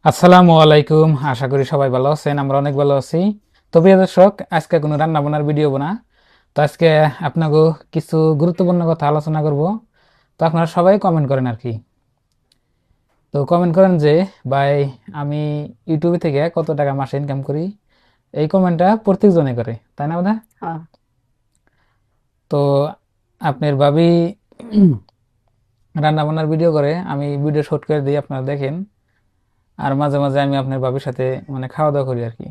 আসসালামু আলাইকুম। আশা করি সবাই ভালো আছেন, আমরা অনেক ভালো আছি। তো প্রিয় দর্শক, আজকে কোনো রান্না বান্নার ভিডিও না। তো আজকে আপনাকে কিছু গুরুত্বপূর্ণ কথা আলোচনা করব। তো আপনারা সবাই কমেন্ট করেন আর কি। তো কমেন্ট করেন যে ভাই, আমি ইউটিউবে থেকে কত টাকা মাসে ইনকাম করি। এই কমেন্টটা প্রত্যেকজনে করে, তাই না দাদা? হ্যাঁ। তো আপনার ভাবি রান্না বান্নার ভিডিও করে, আমি ভিডিও শুট করে দিই, আপনারা দেখেন। আর মাঝে মাঝে আমি আপনার ভাবির সাথে মানে খাওয়া দাওয়া করি আর কি।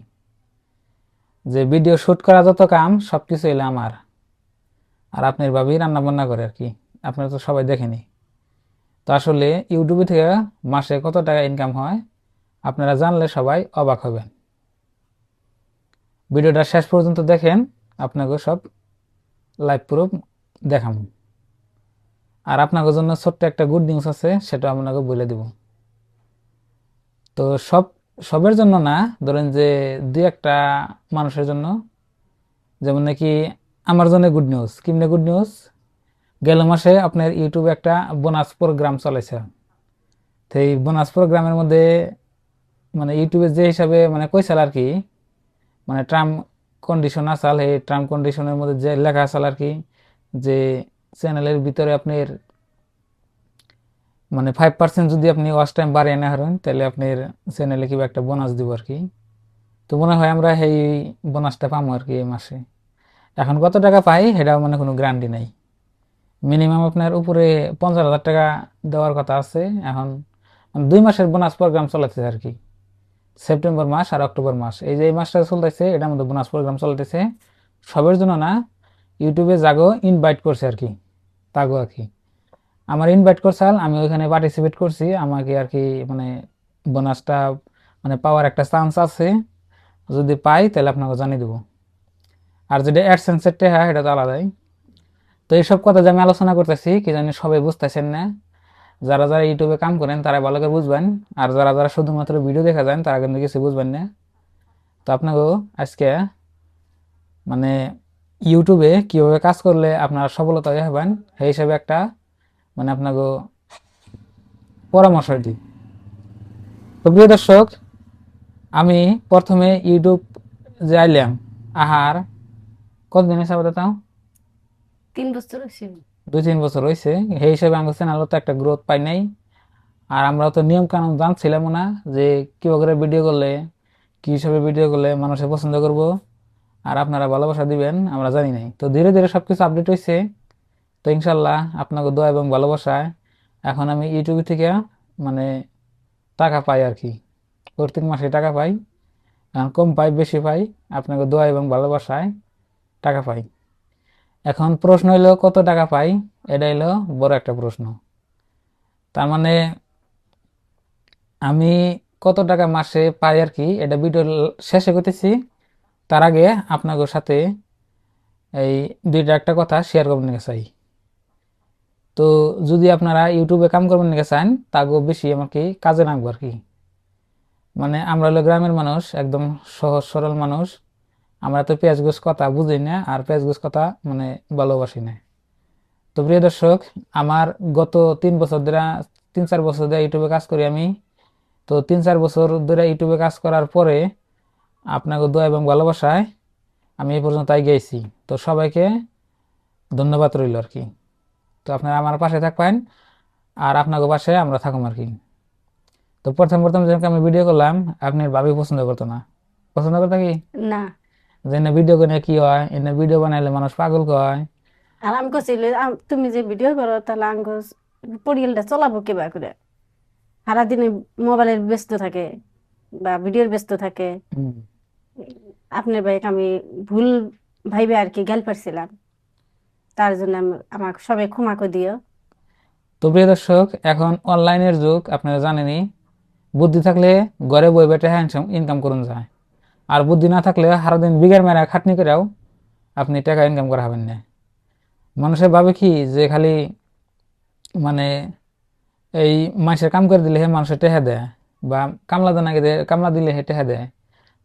যে ভিডিও শুট করা যত কাম সবকিছু এলো আমার, আর আপনার ভাবি রান্না বান্না করে আর কি। আপনারা তো সবাই দেখেনি। তো আসলে ইউটিউবে থেকে মাসে কত টাকা ইনকাম হয় আপনারা জানলে সবাই অবাক হবেন। ভিডিওটা শেষ পর্যন্ত দেখেন, আপনাকে সব লাইভ প্রুফ দেখাম। আর আপনাদের জন্য ছোট্ট একটা গুড নিউজ আছে, সেটা আপনাকে বলে দিব। তো সবের জন্য না, ধরেন যে দুই একটা মানুষের জন্য। যেমন নাকি আমার জন্য গুড নিউজ। কেমনে গুড নিউজ? গেল মাসে আপনার ইউটিউবে একটা বোনাস প্রোগ্রাম চলেছে। তো এই বোনাস প্রোগ্রামের মধ্যে মানে ইউটিউবে যে হিসাবে মানে কইসাল আর কি, মানে টার্ম কন্ডিশন আসাল, এই টার্ম কন্ডিশনের মধ্যে যে লেখা আসাল আর কি, যে চ্যানেলের ভিতরে আপনার মানে 5% যদি আপনি ওয়াচ টাইম বাড়িয়ে না হারেন, তাহলে আপনার চ্যানেলে কিবা একটা বোনাস দিব আর কি। তো মনে হয় আমরা এই বোনাসটা পাবো আর কি এই মাসে। এখন কত টাকা পাই সেটাও মানে কোনো গ্যারান্টি নাই। মিনিমাম আপনার উপরে 50,000 টাকা দেওয়ার কথা আছে এখন। 2 মাসের বোনাস প্রোগ্রাম চলেছে আর কি। সেপ্টেম্বর মাস আর অক্টোবর মাস, এই যে এই মাসটা চলতেছে, এটার মধ্যে বোনাস প্রোগ্রাম চলতেছে। সবের জন্য না, ইউটিউবে যাগো ইনভাইট করছে আর কি, তাগো আর কি। আমার ইনভাইট করছাল, আমি ওইখানে পার্টিসিপেট করছি, আমাকে আর কি মানে বোনাসটা মানে পাওয়ার একটা চান্স আছে। যদি পাই তাহলে আপনাকে জানিয়ে দেবো। আর যেটা অ্যাডসেন্সের টেহা এটা তো আলাদাই। তো এইসব কথা যে আমি আলোচনা করতেছি, কি জানি সবাই বুঝতেছেন না। যারা যারা ইউটিউবে কাম করেন তারা ভালো করে বুঝবেন। আর যারা যারা শুধুমাত্র ভিডিও দেখা যান তারা কিন্তু কিছু বুঝবেন না। তো আপনাকেও আজকে মানে ইউটিউবে কিভাবে কাজ করলে আপনারা সফলতা হবেন সেই হিসাবে একটা মানে আপনাকে পরামর্শ দিই। তো প্রিয় দর্শক, আমি প্রথমে ইউটিউব যে আইলাম, আহার কতদিন হিসাবে তাও 3 বছর হয়েছে। 2-3 বছর হয়েছে। সেই হিসাবে আমার চ্যানেলও তো একটা গ্রোথ পাই নাই। আর আমরা তো নিয়ম কানুন জানছিলাম না, যে কিভাবে করে ভিডিও করলে, কি হিসাবে ভিডিও করলে মানুষে পছন্দ করব আর আপনারা ভালোবাসা দিবেন, আমরা জানি নাই। তো ধীরে ধীরে সবকিছু আপডেট হয়েছে। তো ইনশাল্লাহ আপনাকে দোয়া এবং ভালোবাসায় এখন আমি ইউটিউব থেকে মানে টাকা পাই আর কি। প্রত্যেক মাসে টাকা পাই। এখন কম পাই বেশি পাই, আপনাকে দোয়া এবং ভালোবাসায় টাকা পাই। এখন প্রশ্ন হইলো কত টাকা পাই, এটা হইলো বড় একটা প্রশ্ন। তার মানে আমি কত টাকা মাসে পাই আর কি, এটা ভিডিও শেষে করতেছি। তার আগে আপনাদের সাথে এই দুইটা একটা কথা শেয়ার করবেন নিকে চাই। তো যদি আপনারা ইউটিউবে কাম করবেন নিকে চান, তাগো বেশি আমাকে কাজে লাগবে আর কি। মানে আমরা হলো গ্রামের মানুষ, একদম সহজ সরল মানুষ। আমরা তো পেঁয়াজ গোছ কথা বুঝি না, আর পেঁয়াজ গোছ কথা মানে ভালোবাসি না। তো প্রিয় দর্শক, আমার গত 3 বছর ধরে, 3-4 বছর ধরে ইউটিউবে কাজ করি আমি। তো 3-4 বছর ধরে ইউটিউবে কাজ করার পরে আপনাকে দোয়া এবং ভালোবাসায় আমি এই পর্যন্ত গেছি। তো সবাইকে ধন্যবাদ রইল আর কি। তো আপনারা আমার পাশে থাকবেন, আর আপনাকে পাশে আমরা থাকুম আর কি। তো প্রথম প্রথম যেমন আমি ভিডিও করলাম, আপনি ভাবি পছন্দ করতো না। পছন্দ করতো কি? না। যে না ভিডিও করে কি হয়, এনে ভিডিও বানাইলে মানুষ পাগল কয়। আর আমি কইছিল তুমি যে ভিডিও করো তাহলে আঙ্গ পরিয়ালটা চলাবো কেবা করে। সারাদিনে মোবাইলের ব্যস্ত থাকে বা ভিডিওর ব্যস্ত থাকে। হুম। আপনার ভাইকে আমি ভুল ভাইবে আর কি গাল পারছিলাম। তার জন্য আমাকে সবাই ক্ষমা করে দিও। তো প্রিয় দর্শক, এখন অনলাইনের যুগ, আপনারা জানেনই। বুদ্ধি থাকলে ঘরে বই বেটে হ্যান্ডসাম ইনকাম করুন যায়। আর বুদ্ধি না থাকলে সারাদিন বিঘের মেরা খাটনি করেও আপনি টাকা ইনকাম করা হবেন না। মানুষের ভাবে কি যে খালি মানে এই মানুষের কাম করে দিলে হে মানুষের টেহা দেয়, বা কামলা দানা কামলা দিলে হে টেহা দেয়।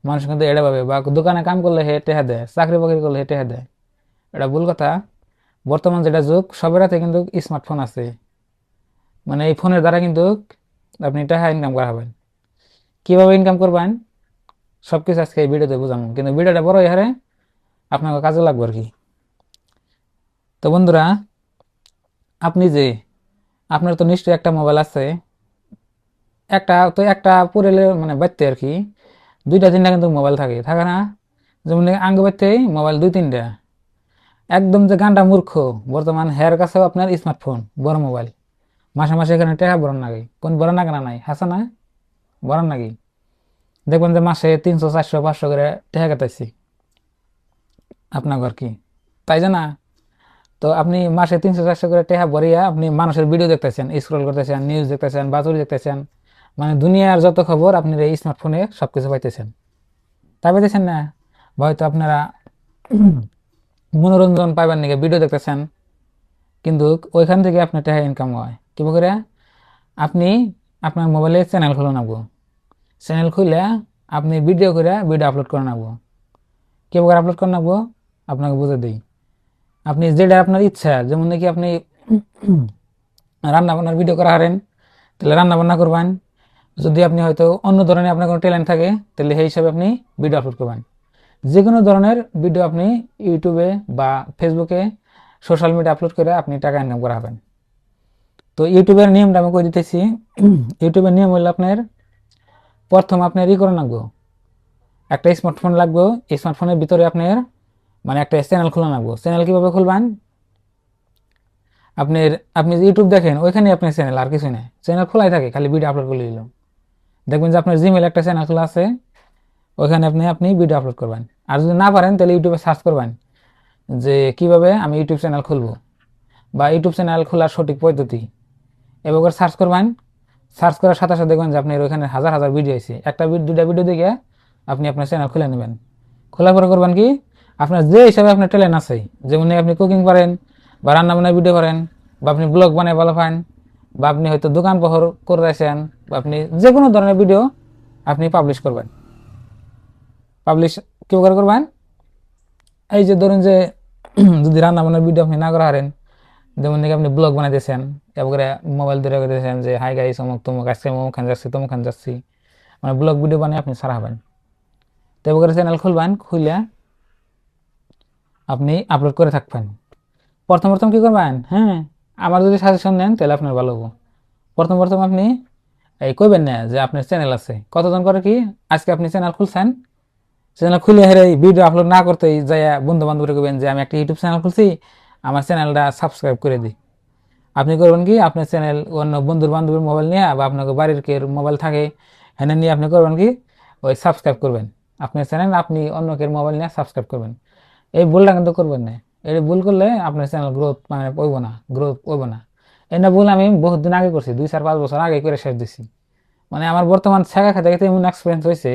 মানুষ কিন্তু এটা ভাবে, বা দোকানে কাম করলে হে টেহা দেয়, চাকরি বাকরি করলে হে টেহা দেয়। এটা ভুল কথা। বর্তমান যেটা যুগ, সবের হাতে কিন্তু স্মার্টফোন আছে। মানে এই ফোনের দ্বারা কিন্তু আপনি টাকা ইনকাম করা হবেন। কিভাবে ইনকাম করবেন সবকিছু আজকে এই ভিডিওতে বুঝাবো, কিন্তু ভিডিওটা বড় হারে আপনাকে কাজে লাগবে আর কি। তো বন্ধুরা, আপনি যে আপনার তো নিশ্চয়ই একটা মোবাইল আছে, একটা পুরেলে মানে বাড়তে আর কি 2টা 3টা কিন্তু মোবাইল থাকে না? যেমন আঙ্গ বাড়তেই মোবাইল 2 3টা। একদম যে গান্ডা মূর্খ, বর্তমান হেয়ার কাছেও আপনার স্মার্টফোন, বড় মোবাইল, মাসে মাসে এখানে টাকা বড় নাগে, কোন বড় নাগে না নাই হাসা না বড় নাকি? দেখবেন যে মাসে 300 400 500 করে টাকা কাটাইছি আপনার ঘর কি, তাই জানা? তো আপনি মাসে 300 400 করে টাকা ভরিয়া আপনি মানুষের ভিডিও দেখতেছেন, স্ক্রল করতেছেন, নিউজ দেখতেছেন, বাতরি দেখতেছেন, মানে দুনিয়ার যত খবর আপনি এই স্মার্টফোনে সবকিছু পাইতেছেন, তাই পাইতেছেন না? বা হয়তো আপনারা মনোরঞ্জন পাইবার নাকি ভিডিও দেখতেছেন, কিন্তু ওইখান থেকে আপনার টাকা ইনকাম হয় কিভাবে করে? আপনি আপনার মোবাইলে চ্যানেল খুলে নেবো, চ্যানেল খুলে আপনি ভিডিও করে ভিডিও আপলোড করে নেবো। কিভাবে করে আপলোড করে নেবো আপনাকে বুঝে দিই। আপনি যেটা আপনার ইচ্ছা, যেমন নাকি আপনি রান্না বান্নার ভিডিও করা হারেন, তাহলে রান্না বান্না করবেন। যদি আপনি হয়তো অন্য ধরনের আপনার কোনো ট্যালেন্ট থাকে, তাহলে সেই হিসাবে আপনি ভিডিও আপলোড করবেন। যে কোনো ধরনের ভিডিও আপনি ইউটিউবে বা ফেসবুকে সোশ্যাল মিডিয়া আপলোড করে আপনি টাকা ইনকাম করা হবেন। তো ইউটিউবের নিয়মটা আমি করে দিতেছি। ইউটিউবের নিয়ম হলো আপনার প্রথম আপনার করে রাখবো, একটা স্মার্টফোন লাগবে। স্মার্টফোনের ভিতরে আপনার মানে একটা চ্যানেল খোলা রাখবো। চ্যানেল কীভাবে খুলবেন? আপনার আপনি যে ইউটিউব দেখেন ওইখানে আপনার চ্যানেল, আর কিছু নেই, চ্যানেল খোলাই থাকে, খালি ভিডিও আপলোড করে দিল। দেখবেন যে আপনার জিমেল একটা চ্যানেল খোলা আছে, ওইখানে আপনি ভিডিও আপলোড করবেন। আর যদি না পারেন তাহলে ইউটিউবে সার্চ করবেন যে কিভাবে আমি ইউটিউব চ্যানেল খুলবো বা ইউটিউব চ্যানেল খোলার সঠিক পদ্ধতি, এবার সার্চ করবেন। সার্চ করার সাথে সাথে দেখবেন যে আপনার ওইখানে হাজার হাজার ভিডিও আছে, একটা 2টা ভিডিও দেখে আপনি আপনার চ্যানেল খুলে নেবেন। খোলার পরে করবেন কি, আপনার যে হিসাবে আপনার ট্যালেন্ট আছে, যেমন আপনি কুকিং পারেন বা রান্না বান্নার ভিডিও করেন বা আপনি ব্লগ বানায় ভালো পান বা আপনি হয়তো দোকান পহর করতেছেন বা আপনি যে কোনো ধরনের ভিডিও আপনি পাবলিশ করবেন। পাবলিশ কেউ করে করবেন, এই যে ধরুন যে যদি রান্না বান্নার ভিডিও আপনি না করা হারেন, যেমন নাকি আপনি ব্লগ বানাইতেছেন, এবারে মোবাইল ধরে করতেছেন যে হাই গাইস অমুক তমুক আজকে অমুক খান যাচ্ছি তমুক খান যাচ্ছি, মানে ব্লগ ভিডিও বানিয়ে আপনি ছাড়া হবেন। তো এবারে চ্যানেল খুলবেন, খুলে আপনি আপলোড করে থাকবেন। প্রথম প্রথম কি করবেন, হ্যাঁ আমার যদি সাজেশন নেন তাহলে আপনার ভালো হবো। প্রথম প্রথম আপনি এই কইবেন না যে আপনার চ্যানেল আছে। কতজন করে কি, আজকে আপনি চ্যানেল খুলছেন, চ্যানেল খুলে হেরে ভিডিও আপলোড না করতেই যাই বন্ধু বান্ধবরা কইবেন যে আমি একটা ইউটিউব চ্যানেল খুলছি, আমার চ্যানেলটা সাবস্ক্রাইব করে দিই। আপনি করবেন কি, আপনার চ্যানেল অন্য বন্ধুর বান্ধবের মোবাইল নিয়ে বা আপনাকে বাড়ির কে মোবাইল থাকে হ্যাঁ নিয়ে আপনি করবেন কি, ওই সাবস্ক্রাইব করবেন আপনার চ্যানেল, আপনি অন্য কের মোবাইল নিয়ে সাবস্ক্রাইব করবেন। এই ভুলটা কিন্তু করবেন না। এই ভুল করলে আপনার চ্যানেল গ্রোথ মানে গ্রোথ হইব না। এই না ভুল আমি বহুত দিন আগে করছি, 2 4 5 বছর আগে করে শেষ দিছি। মানে আমার বর্তমান শেখা খাতে খাতে এমন এক্সপিরিয়েন্স হয়েছে,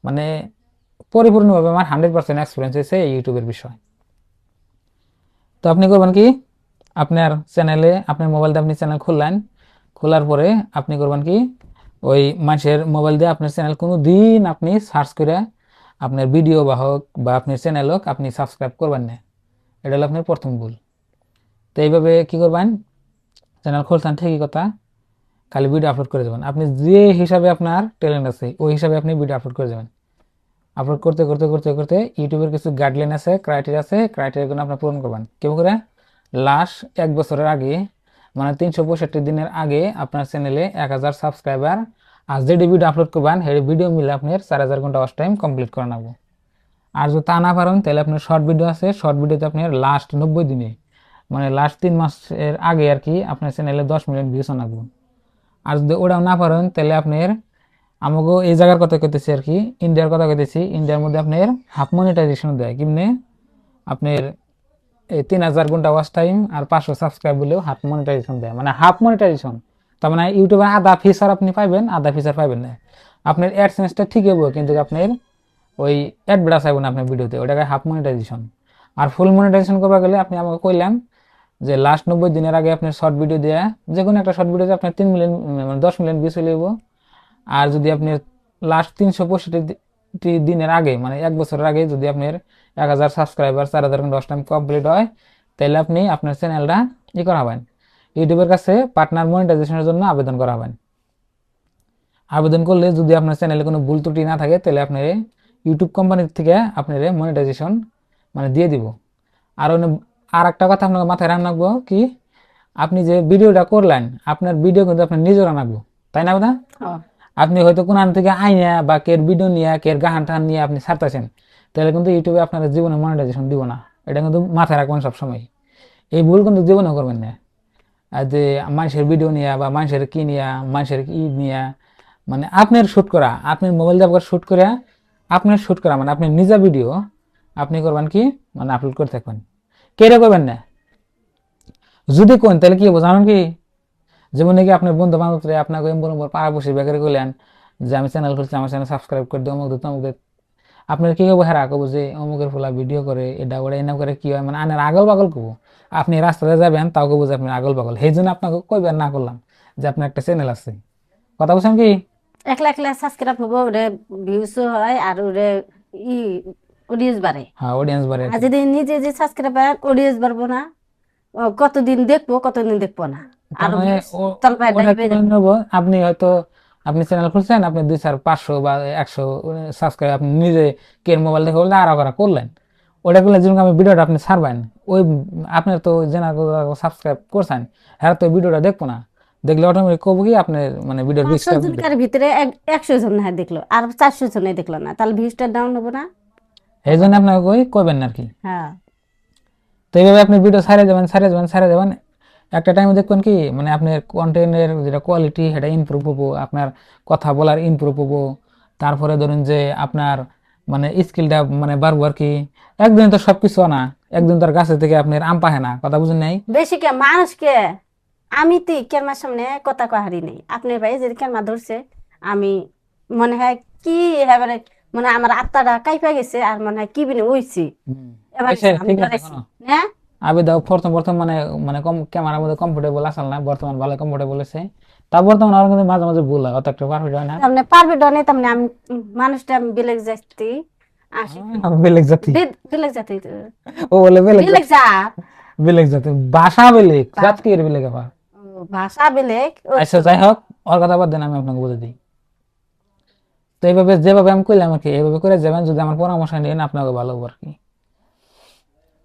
মানে পরিপূর্ণভাবে আমার 100% এক্সপিরিয়েন্স হয়েছে এই ইউটিউবের বিষয়। তো আপনি করবেন কি, আপনার চ্যানেলে আপনার মোবাইল দিয়ে আপনি চ্যানেল খুললেন, খোলার পরে আপনি করবেন কি, ওই মানুষের মোবাইল দিয়ে আপনার চ্যানেল কোনো দিন আপনি সার্চ করে আপনার ভিডিও বা হোক বা আপনার চ্যানেল হোক আপনি সাবস্ক্রাইব করবেন না। এটা হলো আপনার প্রথম ভুল। তো এইভাবে কি করবেন, চ্যানেল খুলছেন ঠিকই কথা, খালি ভিডিও আপলোড করে দেবেন। আপনি যে হিসাবে আপনার ট্যালেন্ট আছে ওই হিসাবে আপনি ভিডিও আপলোড করে দেবেন। আপলোড করতে করতে করতে করতে ইউটিউবের কিছু গাইডলাইন আছে, ক্রাইটেরিয়া আছে, ক্রাইটেরিয়াগুলো আপনার পূরণ করবেন। কেউ করে লাস্ট 1 বছরের আগে, মানে 365 দিনের আগে আপনার চ্যানেলে 1000 সাবস্ক্রাইবার আর যে ভিডিও আপলোড করবেন সেই ভিডিও মিলে আপনার 4000 ঘন্টা ওয়াচ টাইম কমপ্লিট করে নেবো। আর যদি তা না পারেন তাহলে আপনার শর্ট ভিডিও আছে, শর্ট ভিডিওতে আপনার লাস্ট 90 দিনে মানে লাস্ট 3 মাসের আগে আর কি আপনার চ্যানেলে 10 মিলিয়ন ভিউস আনবো। আর যদি ওটাও না পারেন তাহলে আপনার আমাকে এই জায়গার কথা কইতেছি আর কি, ইন্ডিয়ার কথা কইতেছি। ইন্ডিয়ার মধ্যে আপনার হাফ মনিটাইজেশন দেয় কেমনে, আপনার এই 3000 ঘন্টা ওয়াচ টাইম আর 500 সাবস্ক্রাইব বলেও হাফ মনিটাইজেশন দেয়, মানে হাফ মনিটাইজেশন। তার মানে ইউটিউবে আধা ফিচার আপনি পাইবেন, আধা ফিচার পাইবেন না। আপনার অ্যাডসেন্সটা ঠিক হবো কিন্তু আপনার ওই অ্যাডভার্টাইজ আইব না আপনার ভিডিওতে, ওটাকে হাফ মনিটাইজেশন। আর ফুল মনিটাইজেশন করবা গেলে আপনি আমাকে কইলাম যে লাস্ট 90 দিনের আগে আপনার শর্ট ভিডিও দেয়া, যে কোনো একটা শর্ট ভিডিওতে আপনার 3 মিলিয়ন মানে 10 মিলিয়ন ভিউস হইব। আর যদি আপনি লাস্ট 365 দিনের আগে মানে 1 বছরের আগে যদি আপনার 1000 সাবস্ক্রাইবার 4000 ঘন্টা ওয়াচ টাইম কমপ্লিট হয়, তাহলে আপনি আপনার চ্যানেলটা করাবেন ইউটিউবের কাছে পার্টনার মনিটাইজেশনের জন্য আবেদন করাবেন। আবেদন করলে যদি আপনার চ্যানেলে কোনো ভুল ত্রুটি না থাকে তাহলে আপনার ইউটিউব কোম্পানির থেকে আপনার মনিটাইজেশন মানে দিয়ে দিব। আর আর একটা কথা আপনাকে মাথায় রাখবো কি, আপনি যে ভিডিওটা করলেন আপনার ভিডিও কিন্তু আপনার নিজের আনাবো, তাই না দাদা? আপনি হয়তো কোন থেকে আইনা বা কের ভিডিও নিয়ে কের গান টান নিয়ে আপনি ছাড়তেছেন, তাহলে কিন্তু ইউটিউবে আপনার জীবনে মনিটাইজেশন দিব না। এটা কিন্তু মাথায় রাখবেন সবসময়, এই ভুল কিন্তু জীবনে করবেন না। আর যে মানুষের ভিডিও নিয়ে বা মানুষের কি নিয়ে মানুষের কি নিয়ে মানে আপনার শুট করা, আপনার মোবাইল দিয়ে শুট করে আপনার শুট করা মানে আপনি নিজে ভিডিও আপনি করবেন কি মানে আপলোড করে থাকবেন, কেড়ে করবেন না। যদি কোন তাহলে কি হবো জানেন কি, যেমন নাকি আপনার বন্ধু বান্ধব আপনাকে পাড়া বসে বেকারে করলেন যে আমি চ্যানেল খুলছি, আমার চ্যানেল সাবস্ক্রাইব করে দিই, অমুক তমুক। আপনার কি হবো, হ্যাঁ কবো যে অমুকের ফোলা ভিডিও করে এটা ওরা এনা করে কি হয়, মানে আনের আগল পাগল কবো। আপনি রাস্তাতে যাবেন তাও কবো যে আপনি আগল পাগল, সেই জন্য আপনাকে কইবেন না করলাম যে আপনার একটা চ্যানেল আছে। কথা বলছেন কি? একলা একলা সাবস্ক্রাইব হবো, ওরে ভিউসও হয় আর ওরে ই অডিয়েন্স বাড়ে। হ্যাঁ, অডিয়েন্স বাড়ে। আর যদি নিজে যে সাবস্ক্রাইব বাড়ে অডিয়েন্স বাড়বো না, কতদিন দেখবো কতদিন দেখবো না, আর মানে তলপায় ওটা ডাইবে কি নেবো, আপনি হয়তো আপনি চ্যানেল খুলছেন, আপনি 200-500 বা 100 সাবস্ক্রাইব আপনি নিজে কের মোবাইল দেখে বললে আর করা করলেন, ওটা করলে যেরকম আমি ভিডিওটা আপনি ছাড়বেন, ওই আপনার তো যেনা সাবস্ক্রাইব করছেন হ্যাঁ তো ভিডিওটা দেখবো না, দেখলে অটোমেটিক কবো কি আপনার মানে ভিডিওর 500 জনকার ভিতরে 100 জন না দেখলো আর 400 জনে দেখলো না, তাহলে ভিউজটা ডাউন হবো না? এই জন্য আপনাকে কই কইবেন না আর কি। হ্যাঁ, তো এইভাবে আপনি ভিডিও ছাড়ে যাবেন একটা টাইমে দেখবেন কি মানে আপনার কন্টেন্টের যেটা কোয়ালিটি সেটা ইমপ্রুভ হবো, আপনার কথা বলার ইমপ্রুভ হবো, তারপরে ধরুন যে আপনার মানে স্কিলটা মানে বাড়বো আর কি। একদিন তো সবকিছু না, একদিন তো আর গাছে থেকে আপনার আম পাহে না, কথা বুঝেন নাই? বেশি কে মানুষকে আমি তো কেরমার সামনে কথা কাহারি নেই, আপনার ভাই যদি কেরমা ধরছে আমি মনে হয় কি এবারে মানে আমার আত্মাটা কাইপা গেছে আর মনে হয় কি বিনে উইছি এবার আচ্ছা, আমি ঠিক আছে ডরাইছি। কোনো হ্যাঁ, আবে দাও প্রথম প্রথম মানে মানে কম ক্যামেরার মধ্যে কমফোর্টেবল আসল না, বর্তমান ভালো কমফোর্টেবল আছে। তা বর্তমান আর কিন্তু মাঝে মাঝে ভুল হয়, অত একটা পারফেক্ট হয় না। তামনে পারবে ডনে তামনে আমি মানুষটা আমি বেলেগ যাইতে আসি, আমি বেলেগ জাতি, বেলেগ যাতে ও বলে বেলেগ বেলেগ জাতি, জাত, বেলেগ জাতি ভাষা বেলেগ জাত কি এর বেলেগ আবার। ভাষা বেলেগ আচ্ছা যাই হোক, ওর কথা বাদ দেন, আমি আপনাকে বলে দিই। তো এইভাবে যেভাবে আমি কইলাম আর কি এইভাবে করে যাবেন, যদি আমার পরামর্শ নেন আপনাকে ভালো হবে আর কি।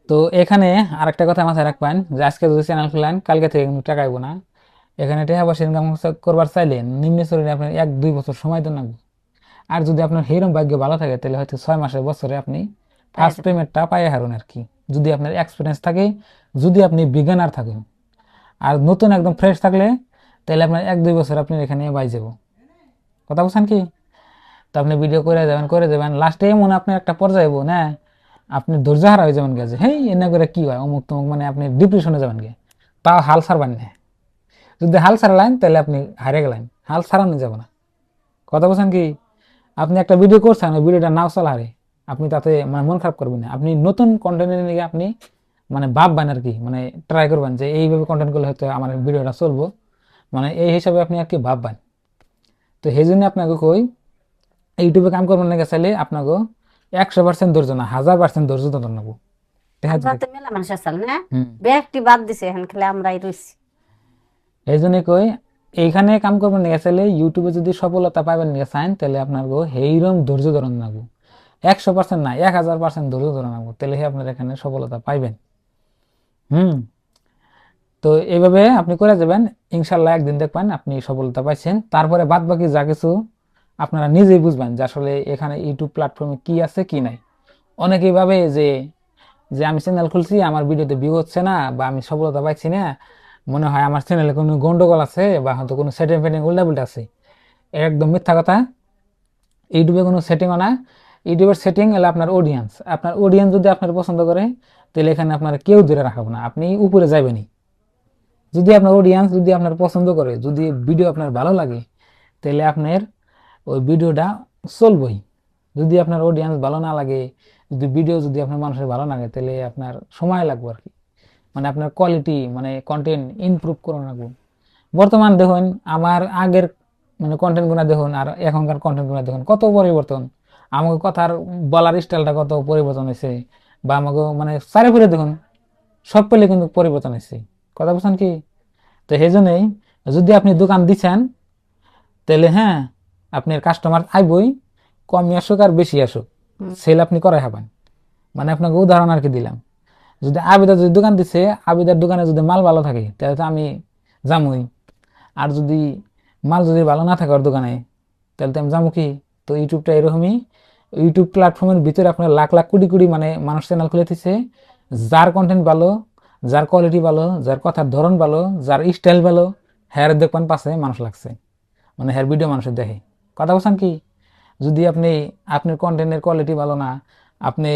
তো এখানে আরেকটা কথা মাথায় রাখবেন যে আজকে যদি চ্যানেল খুলেন কালকে থেকে কিন্তু টাকা আইবো না। এখানে টাকা পয়সা ইনকাম করবার চাইলে নিম্ন স্তরে আপনার 1-2 বছর সময় তো লাগবে। আর যদি আপনার হেরম ভাগ্য ভালো থাকে তাহলে হয়তো 6 মাসে বছরে আপনি ফার্স্ট পেমেন্টটা পাই হারুন আর কি, যদি আপনার এক্সপিরিয়েন্স থাকে, যদি আপনি বিজ্ঞানার থাকেন। আর নতুন একদম ফ্রেশ থাকলে তাহলে আপনার 1-2 বছর আপনি এখানে পাই যাব। কথা বলছেন কি? তো আপনি ভিডিও করে যাবেন লাস্টে মনে আপনার একটা পর্যায়ে হইবো না, আপনি ধৈর্য হারা হয়ে যাবেন গেছে হেই এনে করে কি হয় অমুক তমুক, মানে আপনি ডিপ্রেশনে যাবেন গে, তাও হাল ছাড়বেন না। যদি হাল ছাড়লেন তাহলে আপনি হারে গেলেন, হাল ছাড়ানো যাবে না। কথা বলছেন কি? আপনি একটা ভিডিও করছেন, ওই ভিডিওটা নাও চলা হারে, আপনি তাতে মানে মন খারাপ করবেন না, আপনি নতুন কন্টেন্টের নিয়ে আপনি মানে ভাববেন আর কি, মানে ট্রাই করবেন যে এইভাবে কন্টেন্ট করলে হয়তো আমার ভিডিওটা চলবো, মানে এই হিসাবে আপনি আর কি ভাববেন। তো সেই জন্য আপনাকে কই ইউটিউবে কাম করবেন না চাইলে আপনাকে 100% ধৈর্য না 1000% ধৈর্য ধরে নেবো। আমরা তো মেলা মানুষ আসাল না, ব্যক্তি বাদ দিছে এখন খালি আমরাই রইছি। এই জন্য কই এইখানে কাম করবেন না চাইলে ইউটিউবে যদি সফলতা পাবেন না চান তাহলে আপনার সেইরকম ধৈর্য ধরন লাগবো, 100% না 1000% ধৈর্য ধরে নেবো, তাহলে আপনার এখানে সফলতা পাইবেন। তো এইভাবে আপনি করে যাবেন, ইনশাল্লাহ একদিন দেখবেন আপনি সফলতা পাইছেন। তারপরে বাদ বাকি যা কিছু আপনারা নিজেই বুঝবেন যে আসলে এখানে ইউটিউব প্ল্যাটফর্মে কি আছে কি নাই। অনেকেই ভাবে যে যে আমি চ্যানেল খুলছি আমার ভিডিওতে ভিউ হচ্ছে না বা আমি সফলতা পাইছি না, মনে হয় আমার চ্যানেলে কোনো গন্ডগোল আছে বা হয়তো কোনো সেটিং ফেটিং উল্টাপুল্টা আছে। একদম মিথ্যা কথা, ইউটিউবে কোনো সেটিংও না। ইউটিউবের সেটিং হলে আপনার অডিয়েন্স, আপনার অডিয়েন্স যদি আপনার পছন্দ করে তাহলে এখানে আপনার কেউ ধরে রাখাবো না, আপনি উপরে যাবেনই। যদি আপনার অডিয়েন্স যদি আপনার পছন্দ করে, যদি ভিডিও আপনার ভালো লাগে তাহলে আপনার ওই ভিডিওটা চলবই। যদি আপনার অডিয়েন্স ভালো না লাগে, যদি ভিডিও যদি আপনার মানুষের ভালো লাগে তাহলে আপনার সময় লাগবে আর কি, মানে আপনার কোয়ালিটি মানে কন্টেন্ট ইমপ্রুভ করে রাখবো। বর্তমান দেখুন আমার আগের মানে কন্টেন্ট গুলা দেখুন আর এখনকার কন্টেন্ট গুলা দেখুন কত পরিবর্তন, আমাকে কথার বলার স্টাইলটা কত পরিবর্তন হয়েছে, বা আমাকে মানে চারে ফিরে দেখুন সব পেলে কিন্তু পরিবর্তন হয়েছে। কথা বলছেন কি? তো সেই জন্যই যদি আপনি দোকান দিচ্ছেন তাহলে হ্যাঁ আপনার কাস্টমার আইবই, কমই আসুক আর বেশি আসুক, সেল আপনি করাই হবেন। মানে আপনাকে উদাহরণ আর কি দিলাম, যদি আবিদা যদি দোকান দিচ্ছে, আবিদার দোকানে যদি মাল ভালো থাকে তাহলে তো আমি যামই। আর যদি মাল যদি ভালো না থাকে ওর দোকানে, তাহলে তো আমি যাবো কি? তো ইউটিউবটা এরকমই, ইউটিউব প্ল্যাটফর্মের ভিতরে আপনার লাখ লাখ কোটি কোটি মানে মানুষ চ্যানেল খুলে দিচ্ছে, যার কন্টেন্ট ভালো, যার কোয়ালিটি ভালো, যার কথার ধরন ভালো, যার স্টাইল ভালো, হ্যার দেখবেন পাশে মানুষ লাগছে, মানে হ্যার ভিডিও মানুষের দেখে। কথা বলছেন কি? যদি আপনি আপনার কন্টেন্টের কোয়ালিটি ভালো না, আপনি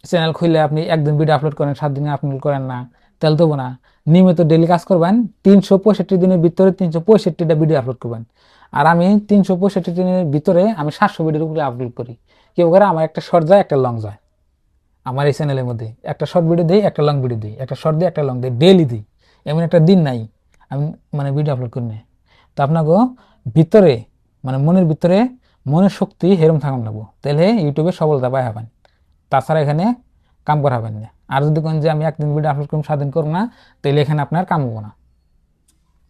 চ্যানেল খুললে আপনি একদিন ভিডিও আপলোড করেন, 7 দিনে আপলোড করেন না, তাহলে তো না। নিয়মিত ডেলি কাজ করবেন, 365 দিনের ভিতরে 365টা ভিডিও আপলোড করবেন। আর আমি 365 দিনের ভিতরে আমি 700 ভিডিওর উপরে আপলোড করি। কেউ করে আমার একটা শর্ট যায়, একটা লং যায়। আমার এই চ্যানেলের মধ্যে একটা শর্ট ভিডিও দিই, একটা লং ভিডিও দিই, একটা শর্ট দিই, একটা লং দিই, ডেইলি দিই। এমন একটা দিন নাই আমি মানে ভিডিও আপলোড করি না। তো আপনাকে ভিতরে মানে মনের ভিতরে মনের শক্তি হেরম থাকুন লাগবো, তাহলে ইউটিউবে সফলতা পাই হবেন। তাছাড়া এখানে কাম করা হবেন না। আর যদি কোন যে আমি একদিন ভিডিও আপলোড করুন, 7 দিন করবো না, তাহলে এখানে আপনার কাম হবো না,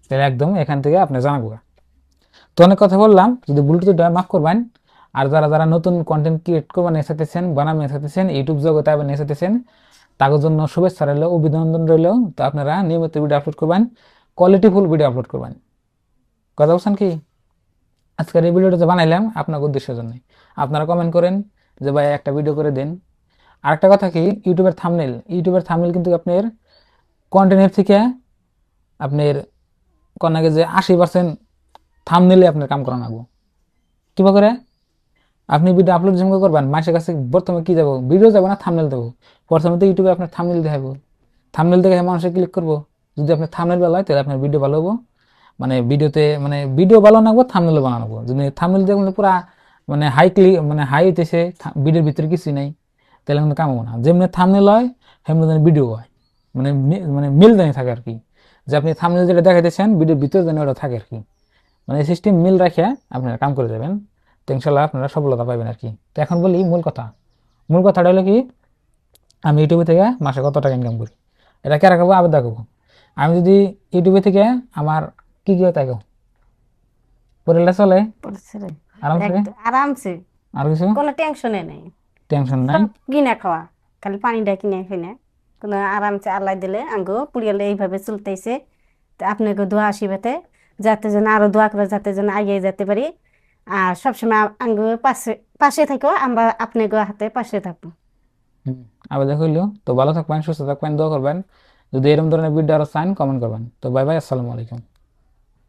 তাহলে একদম এখান থেকে আপনি জানাবো। তো অনেক কথা বললাম, যদি ভুল ত্রুটি হয় মাফ করবেন। আর যারা যারা নতুন কন্টেন্ট ক্রিয়েট করবেন চাইতেছেন, বানাবেন চাইতেছেন, ইউটিউব জগতে আবার নিয়ে চাইতেছেন, তাদের জন্য শুভেচ্ছা রইল, অভিনন্দন রইল। তো আপনারা নিয়মিত ভিডিও আপলোড করবেন, কোয়ালিটিফুল ভিডিও আপলোড করবেন। কথা বলছেন কি? আজকের এই ভিডিওটা যে বানাইলাম আপনার উদ্দেশ্যের জন্য। আপনারা কমেন্ট করেন যে ভাই একটা ভিডিও করে দেন। আরেকটা কথা কি, ইউটিউবের থাম্বনেল কিন্তু আপনার কন্টেন্টের থেকে আপনার কন্যাকে যে 80% থাম্বনেলে আপনার কাম করা লাগবে। কিভাবে করে? আপনি ভিডিও আপলোড যেমন করবেন, মানুষের কাছে প্রথমে কি যাবো, ভিডিও যাবো না থাম্বনেল দেবো। প্রথমে তো ইউটিউবে আপনার থাম্বনেল দেখাবো, থাম্বনেল দেখে মানুষে ক্লিক করবো। যদি আপনার থাম্বনেল ভালো হয় তাহলে আপনার ভিডিও ভালো হবো। মানে ভিডিওতে মানে ভিডিও ভালো নাগবো, থাম্বনেল বানাবো। যদি থাম্বনেল দেখবেন পুরা মানে হাই ক্লিক মানে হাই হইতেছে, ভিডিওর ভিতরে কিছুই নাই, তাহলে কিন্তু কামাবো না। যেমনি থাম্বনেল হয় সেমনি যেন ভিডিও হয়, মানে মানে মিল জানি থাকে আর কি। যে আপনি থাম্বনেল যেটা দেখাইতেছেন ভিডিওর ভিতরে যেন ওটা থাকে আর কি। মানে সিস্টেম মিল রেখে আপনারা কাম করে যাবেন, তো ইনশাল্লাহ আপনারা সফলতা পাবেন আর কি। তো এখন বলি মূল কথা। মূল কথাটা হলো কি, আমি ইউটিউবে থেকে মাসে কত টাকা ইনকাম করি, এটা কে রাখাবো আবার দেখাবো। আমি যদি ইউটিউবে থেকে আমার কি কি হয় তাই পরিবার চলে পড়ছে রে। আরামসে, আরামসে, আর কিছু কোনো টেনশনে নেই। টেনশন নাই। সব কিনে খাওয়া, খালি পানিটা কিনে কিনে কোনো আরামসে আল্লাহ দিলে আঙ্গো পুরিয়ালে এইভাবে চলতেছে। তো আপনাকে দোয়া আসিবাতে যাতে যেন আরো দোয়া করে যাতে যেন এগিয়ে যেতে পারি। আর সবসময় আঙ্গো পাশে পাশে থাকো, আমরা আপনাকে হাতে পাশে থাকবো। হুম, আবার দেখা হইলো। তো ভালো থাকবেন, সুস্থ থাকবেন, দোয়া করবেন। যদি এরকম ধরনের ভিডিও আরো চান কমেন্ট করবেন। তো বাই বাই, আসসালামু আলাইকুম।